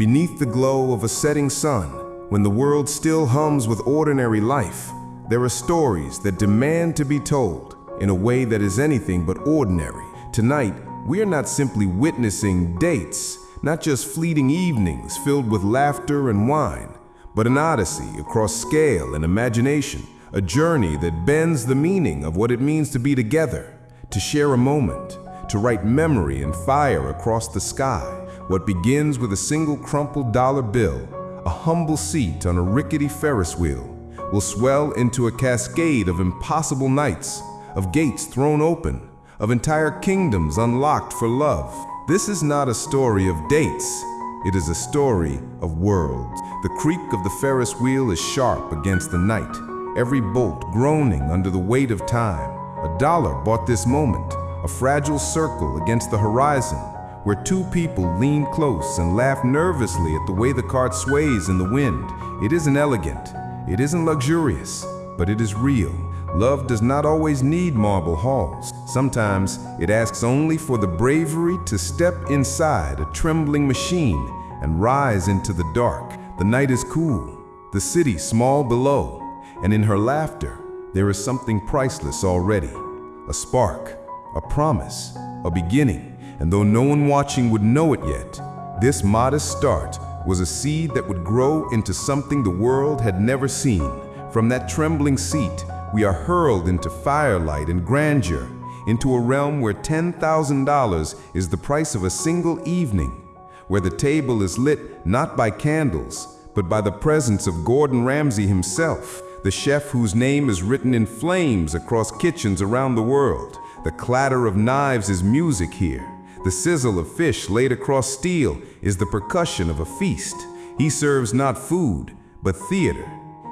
Beneath the glow of a setting sun, when the world still hums with ordinary life, there are stories that demand to be told in a way that is anything but ordinary. Tonight, we are not simply witnessing dates, not just fleeting evenings filled with laughter and wine, but an odyssey across scale and imagination, a journey that bends the meaning of what it means to be together, to share a moment, to write memory and fire across the sky. What begins with a single crumpled dollar bill, a humble seat on a rickety Ferris wheel, will swell into a cascade of impossible nights, of gates thrown open, of entire kingdoms unlocked for love. This is not a story of dates, it is a story of worlds. The creak of the Ferris wheel is sharp against the night, every bolt groaning under the weight of time. A dollar bought this moment, a fragile circle against the horizon, where two people lean close and laugh nervously at the way the cart sways in the wind. It isn't elegant, it isn't luxurious, but it is real. Love does not always need marble halls. Sometimes it asks only for the bravery to step inside a trembling machine and rise into the dark. The night is cool, the city small below, and in her laughter, there is something priceless already. A spark, a promise, a beginning. And though no one watching would know it yet, this modest start was a seed that would grow into something the world had never seen. From that trembling seat, we are hurled into firelight and grandeur, into a realm where $10,000 is the price of a single evening, where the table is lit not by candles, but by the presence of Gordon Ramsay himself, the chef whose name is written in flames across kitchens around the world. The clatter of knives is music here. The sizzle of fish laid across steel is the percussion of a feast. He serves not food, but theater.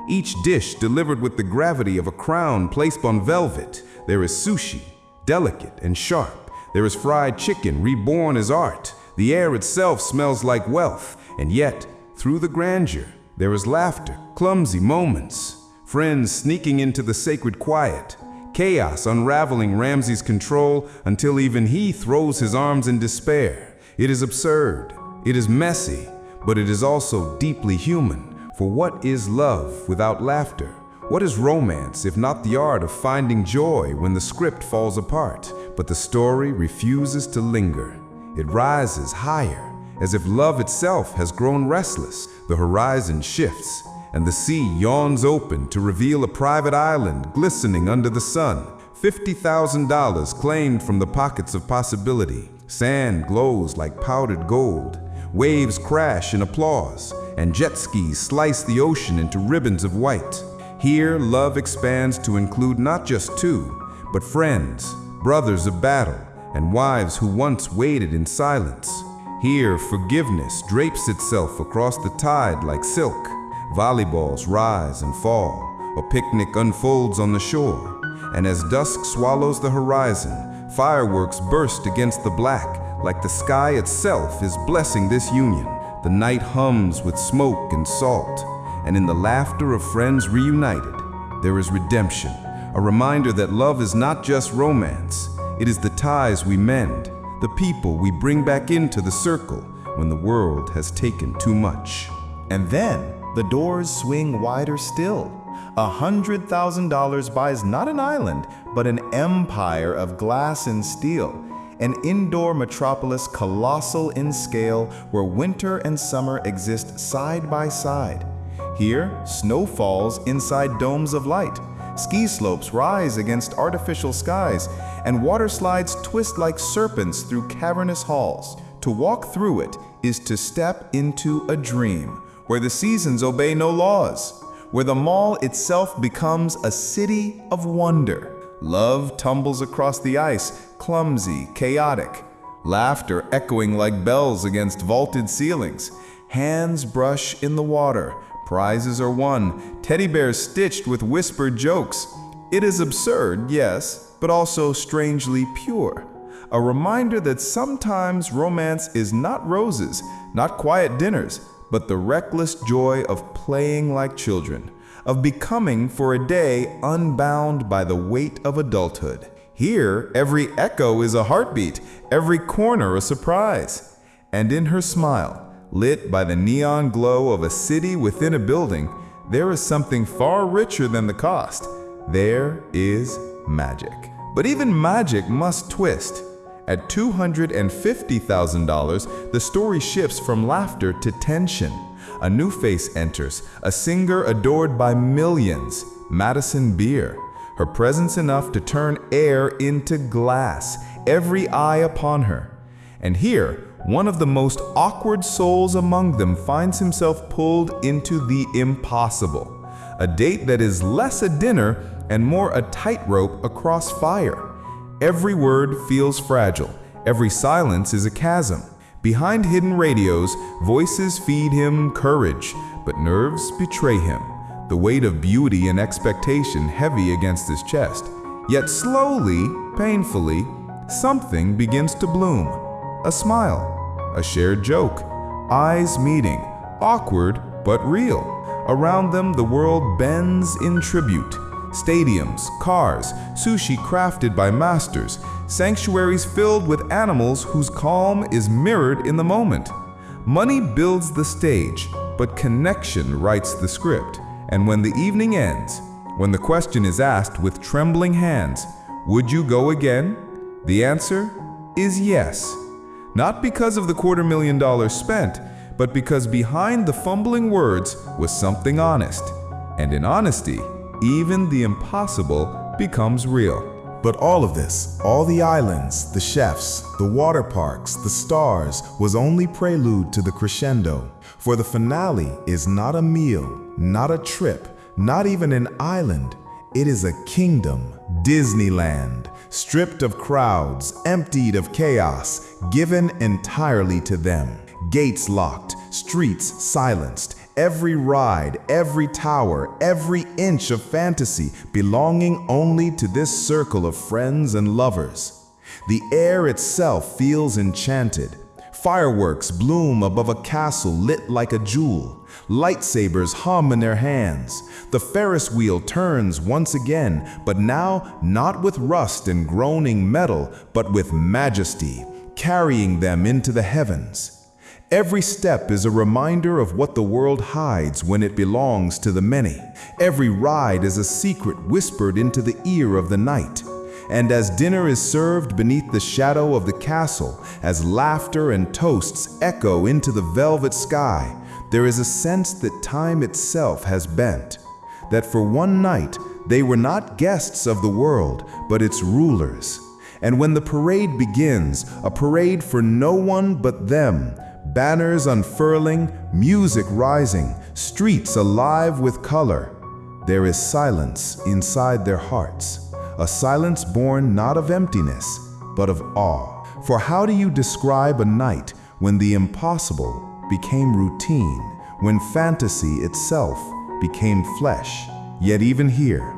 Each dish delivered with the gravity of a crown placed on velvet. There is sushi, delicate and sharp. There is fried chicken, reborn as art. The air itself smells like wealth. And yet, through the grandeur, there is laughter, clumsy moments, friends sneaking into the sacred quiet, chaos unraveling Ramsay's control until even he throws his arms in despair. It is absurd, it is messy, but it is also deeply human. For what is love without laughter? What is romance if not the art of finding joy when the script falls apart? But the story refuses to linger. It rises higher, as if love itself has grown restless. The horizon shifts, and the sea yawns open to reveal a private island glistening under the sun. $50,000 claimed from the pockets of possibility. Sand glows like powdered gold. Waves crash in applause, and jet skis slice the ocean into ribbons of white. Here, love expands to include not just two, but friends, brothers of battle, and wives who once waited in silence. Here, forgiveness drapes itself across the tide like silk. Volleyballs rise and fall. A picnic unfolds on the shore. And as dusk swallows the horizon, fireworks burst against the black, like the sky itself is blessing this union. The night hums with smoke and salt, and in the laughter of friends reunited, there is redemption, a reminder that love is not just romance. It is the ties we mend, the people we bring back into the circle when the world has taken too much. And then the doors swing wider still. $100,000 buys not an island, but an empire of glass and steel. An indoor metropolis colossal in scale where winter and summer exist side by side. Here, snow falls inside domes of light. Ski slopes rise against artificial skies, and water slides twist like serpents through cavernous halls. To walk through it is to step into a dream, where the seasons obey no laws, where the mall itself becomes a city of wonder. Love tumbles across the ice, clumsy, chaotic. Laughter echoing like bells against vaulted ceilings. Hands brush in the water. Prizes are won. Teddy bears stitched with whispered jokes. It is absurd, yes, but also strangely pure. A reminder that sometimes romance is not roses, not quiet dinners, but the reckless joy of playing like children, of becoming for a day unbound by the weight of adulthood. Here, every echo is a heartbeat, every corner a surprise. And in her smile, lit by the neon glow of a city within a building, there is something far richer than the cost. There is magic. But even magic must twist. At $250,000, the story shifts from laughter to tension. A new face enters, a singer adored by millions, Madison Beer. Her presence enough to turn air into glass, every eye upon her. And here, one of the most awkward souls among them finds himself pulled into the impossible. A date that is less a dinner and more a tightrope across fire. Every word feels fragile. Every silence is a chasm. Behind hidden radios, voices feed him courage, but nerves betray him. The weight of beauty and expectation heavy against his chest. Yet slowly, painfully, something begins to bloom. A smile, a shared joke, eyes meeting, awkward but real. Around them, the world bends in tribute. Stadiums, cars, sushi crafted by masters, sanctuaries filled with animals whose calm is mirrored in the moment. Money builds the stage, but connection writes the script. And when the evening ends, when the question is asked with trembling hands, would you go again? The answer is yes. Not because of the $250,000 spent, but because behind the fumbling words was something honest. And in honesty, even the impossible becomes real. But all of this, all the islands, the chefs, the water parks, the stars, was only prelude to the crescendo. For the finale is not a meal, not a trip, not even an island. It is a kingdom, Disneyland, stripped of crowds, emptied of chaos, given entirely to them. Gates locked, streets silenced, every ride, every tower, every inch of fantasy belonging only to this circle of friends and lovers. The air itself feels enchanted. Fireworks bloom above a castle lit like a jewel. Lightsabers hum in their hands. The Ferris wheel turns once again, but now not with rust and groaning metal, but with majesty, carrying them into the heavens. Every step is a reminder of what the world hides when it belongs to the many. Every ride is a secret whispered into the ear of the night. And as dinner is served beneath the shadow of the castle, as laughter and toasts echo into the velvet sky, there is a sense that time itself has bent. That for one night, they were not guests of the world, but its rulers. And when the parade begins, a parade for no one but them, banners unfurling, music rising, streets alive with color, there is silence inside their hearts. A silence born not of emptiness, but of awe. For how do you describe a night when the impossible became routine, when fantasy itself became flesh? Yet even here,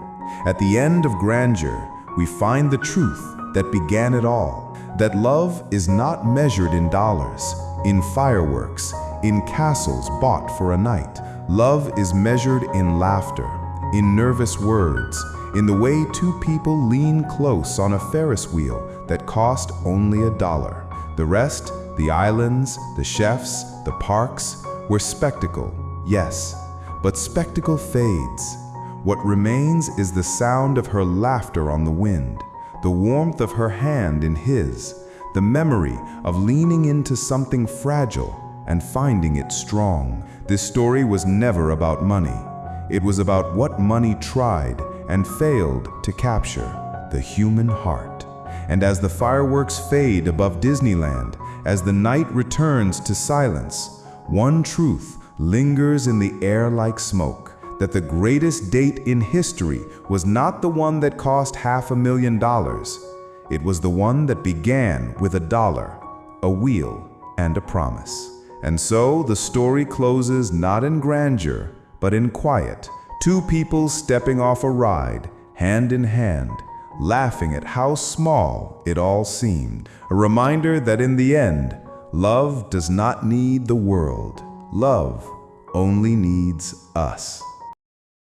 at the end of grandeur, we find the truth that began it all, that love is not measured in dollars, in fireworks, in castles bought for a night. Love is measured in laughter, in nervous words, in the way two people lean close on a Ferris wheel that cost only $1. The rest, the islands, the chefs, the parks, were spectacle, yes, but spectacle fades. What remains is the sound of her laughter on the wind, the warmth of her hand in his, the memory of leaning into something fragile and finding it strong. This story was never about money. It was about what money tried and failed to capture, the human heart. And as the fireworks fade above Disneyland, as the night returns to silence, one truth lingers in the air like smoke, that the greatest date in history was not the one that cost $500,000. It was the one that began with $1, a wheel, and a promise. And so the story closes not in grandeur, but in quiet. Two people stepping off a ride, hand in hand, laughing at how small it all seemed. A reminder that in the end, love does not need the world. Love only needs us.